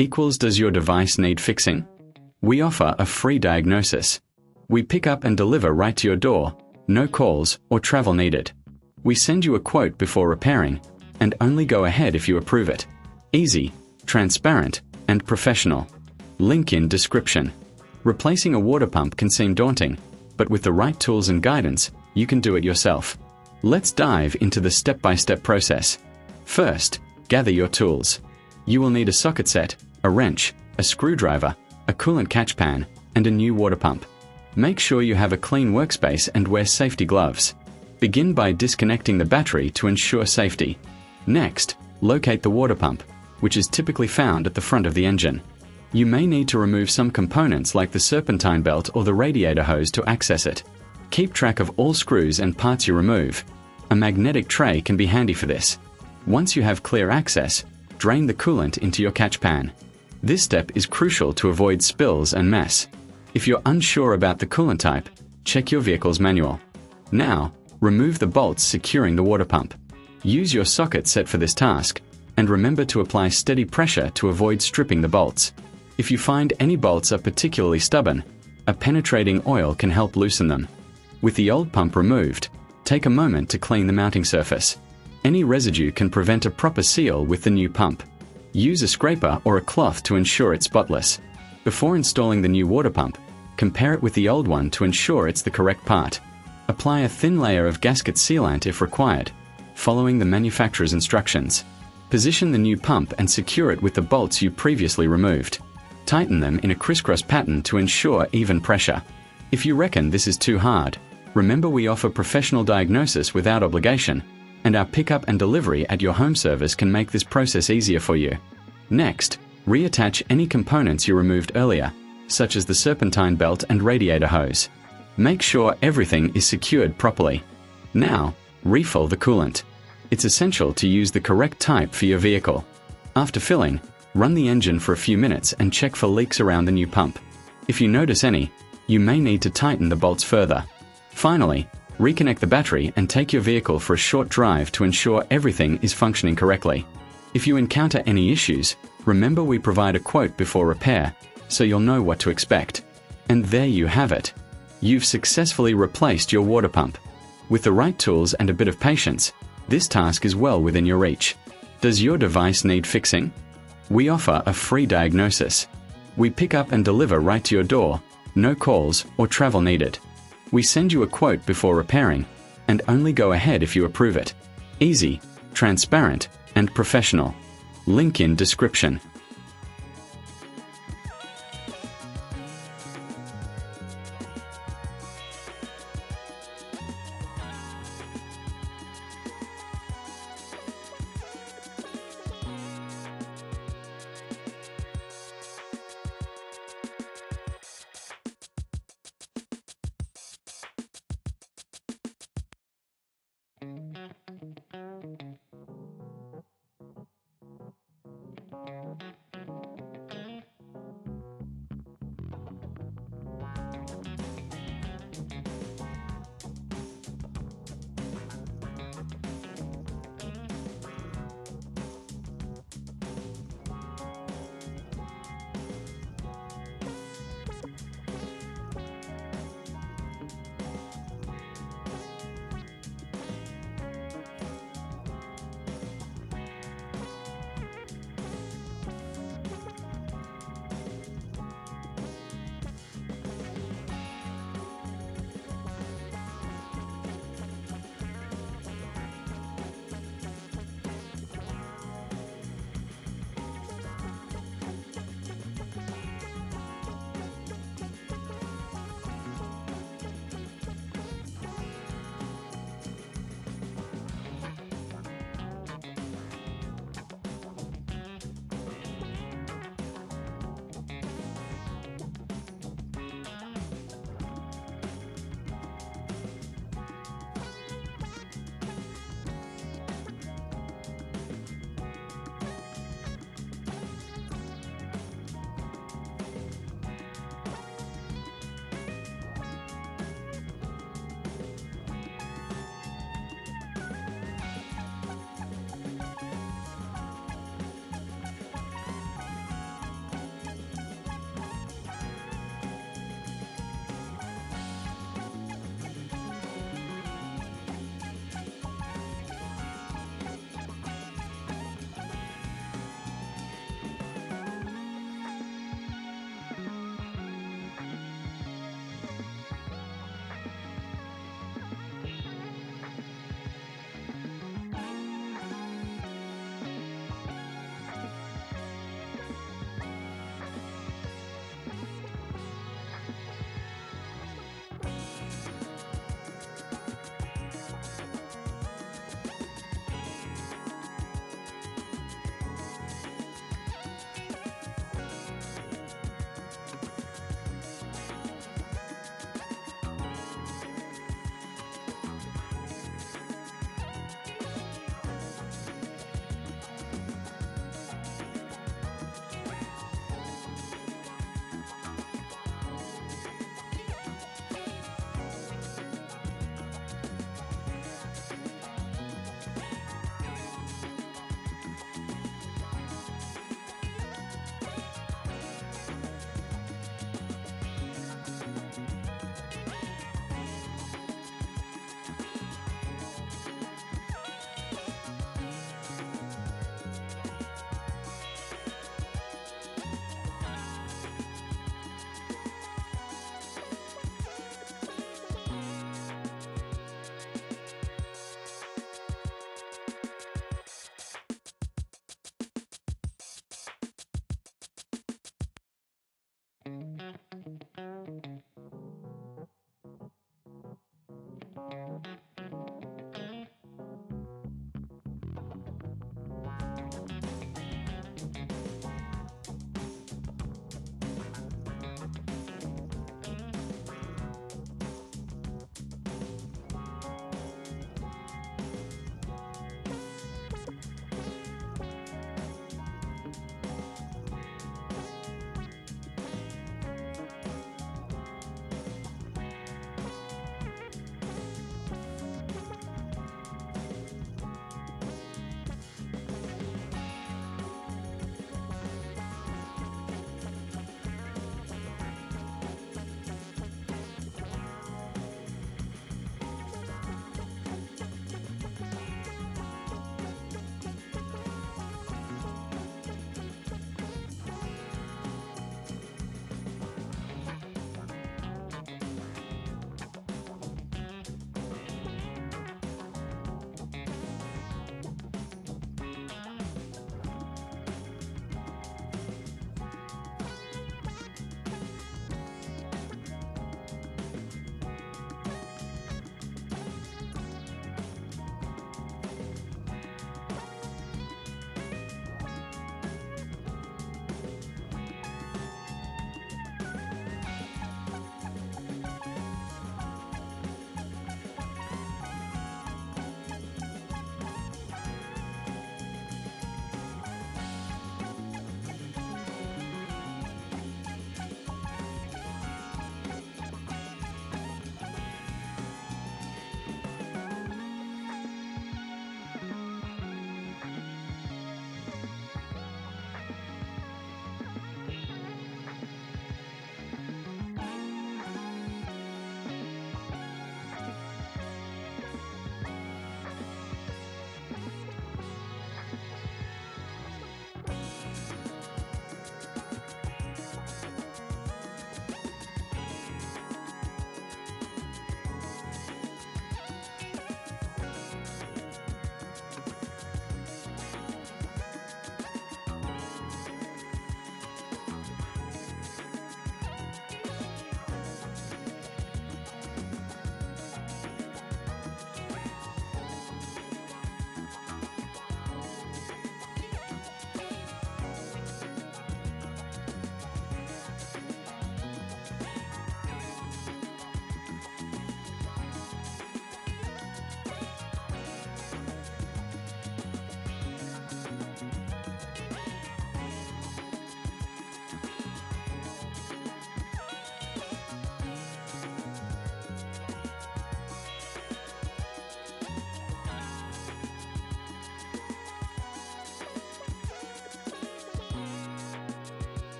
equals does your device need fixing? We offer a free diagnosis. We pick up and deliver right to your door, no calls or travel needed. We send you a quote before repairing, and only go ahead if you approve it. Easy, transparent, and professional. Link in description. Replacing a water pump can seem daunting, but with the right tools and guidance, you can do it yourself. Let's dive into the step-by-step process. First, gather your tools. You will need a socket set, a wrench, a screwdriver, a coolant catch pan, and a new water pump. Make sure you have a clean workspace and wear safety gloves. Begin by disconnecting the battery to ensure safety. Next, locate the water pump, which is typically found at the front of the engine. You may need to remove some components like the serpentine belt or the radiator hose to access it. Keep track of all screws and parts you remove. A magnetic tray can be handy for this. Once you have clear access, drain the coolant into your catch pan. This step is crucial to avoid spills and mess. If you're unsure about the coolant type, check your vehicle's manual. Now, remove the bolts securing the water pump. Use your socket set for this task, and remember to apply steady pressure to avoid stripping the bolts. If you find any bolts are particularly stubborn, a penetrating oil can help loosen them. With the old pump removed, take a moment to clean the mounting surface. Any residue can prevent a proper seal with the new pump. Use a scraper or a cloth to ensure it's spotless. Before installing the new water pump, compare it with the old one to ensure it's the correct part. Apply a thin layer of gasket sealant if required, following the manufacturer's instructions. Position the new pump and secure it with the bolts you previously removed. Tighten them in a crisscross pattern to ensure even pressure. If you reckon this is too hard, remember we offer professional diagnosis without obligation, and our pickup and delivery at your home service can make this process easier for you. Next, reattach any components you removed earlier, such as the serpentine belt and radiator hose. Make sure everything is secured properly. Now, refill the coolant. It's essential to use the correct type for your vehicle. After filling, run the engine for a few minutes and check for leaks around the new pump. If you notice any, you may need to tighten the bolts further. Finally, reconnect the battery and take your vehicle for a short drive to ensure everything is functioning correctly. If you encounter any issues, remember we provide a quote before repair, so you'll know what to expect. And there you have it. You've successfully replaced your water pump. With the right tools and a bit of patience, this task is well within your reach. Does your device need fixing? We offer a free diagnosis. We pick up and deliver right to your door, no calls or travel needed. We send you a quote before repairing, and only go ahead if you approve it. Easy, transparent, and professional. Link in description.